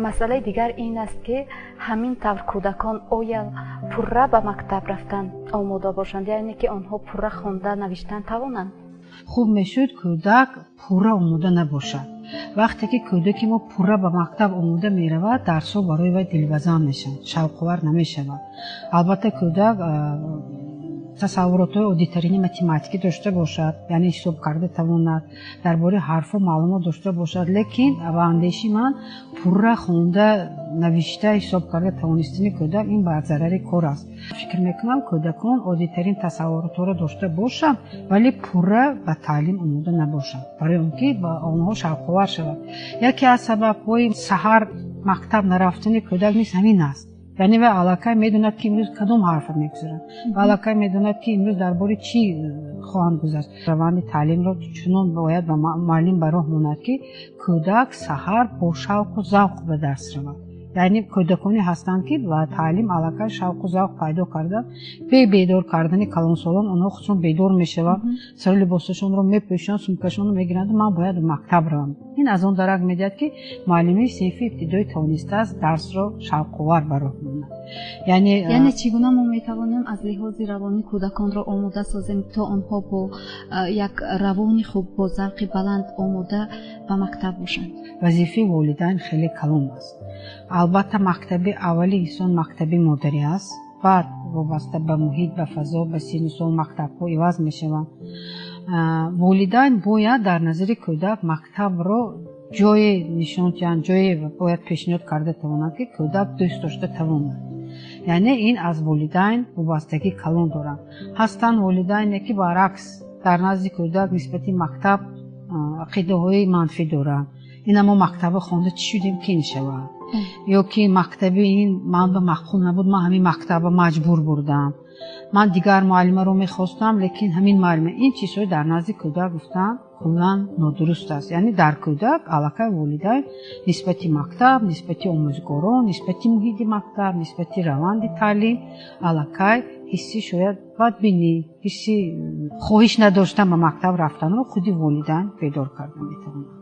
масъалаи дигар ин аст ки ҳамин тавр кӯдакон оя пурра ба мактаб рафтан омода бошанд, яъне ки онҳо пурра хонда навиштан тавонанд? хуб мешуд кӯдак пурра омода набошад. вақте ки кӯдаки мо пурра ба мактаб омода меравад, дарсҳо барои вай дилбазан мешавад, шавқовар намешавад. албатта кӯдак тасаввуротҳои оддитарини математикӣ дошта бошад, яъне ҳисоб карда тавонад, дар бораи ҳарфҳо маълумот дошта бошад, лекин ба андеши ман пурра хонда навишта ҳисоб карда тавонистани кӯдак ин ба зарари кор аст. фикр мекунам кӯдакон оддитарин тасаввуротҳоро дошта бошанд, вале пурра ба таълим омода набошанд, барои он ки ба онҳо шавқовар шавад. яке аз сабабҳои саҳар мактаб нарафтани кӯдак низ ҳамин аст. яъне вай аллакай медонад ки имрӯз кадом ҳарфро мегузаранд ва аллакай медонад ки имрӯз дар бори чӣ хоҳанд гузашт. раванди таълимро чунон бояд ба муаллим ба роҳ монад ки кӯдак саҳар бо шавқу завқ ба дарс равад. яъне кӯдаконе ҳастанд ки ба таълим аллакай шавқу завқ пайдо карда, бе бедор кардани калонсолон онҳо худшон бедор мешаванд, сари либосашонро мепӯшанд, сумкашонро мегиранд, ман бояд ба мактаб равам. ин аз он дарак медиҳад ки муаллимаи синфи ибтидоӣ тавонистааст дарсро шавқовар ба роҳ монад. яъне чӣ гуна мо метавонем аз лиҳози равонӣ кӯдаконро омода созем то онҳо бо як равони хуб, бо завқи баланд омода ба мактаб бошанд? вазифаи волидайн хеле калон аст. албатта мактаби аввали инсон мактаби модарӣ аст, баъд вобаста ба муҳит, ба фазо, ба сину сол мактабҳо иваз мешаванд. волидайн бояд дар назари кӯдак мактабро ҷое нишон диҳанд, ҷое бояд пешниҳод карда тавонанд ки кӯдак дӯст дошта тавонад. яъне ин аз волидайн вобастагӣ калон доранд. ҳастанд волидайне ки баръакс дар назди кӯдак нисбати мактаб ақидаҳои манфӣ доранд. ина мо мактаба хонда чӣ шудем ки ин шавад, ё ки мактаби ин ман ба мақбул набуд, ман ҳамин мактаба маҷбур бурдам, ман дигар муаллимаро мехостам, лекин ҳамин муаллима. ин чизҳои дар назди кӯдак гуфтан куллан нодуруст аст. яъне дар кӯдак аллакай волидайн нисбати мактаб, нисбати омӯзгорон, нисбати муҳити мактаб, нисбати раванди таълим аллакай ҳисси шояд бадбинӣ, ҳисси хоҳиш надоштан ба мактаб рафтанро худи волидайн бедор карда метавонад.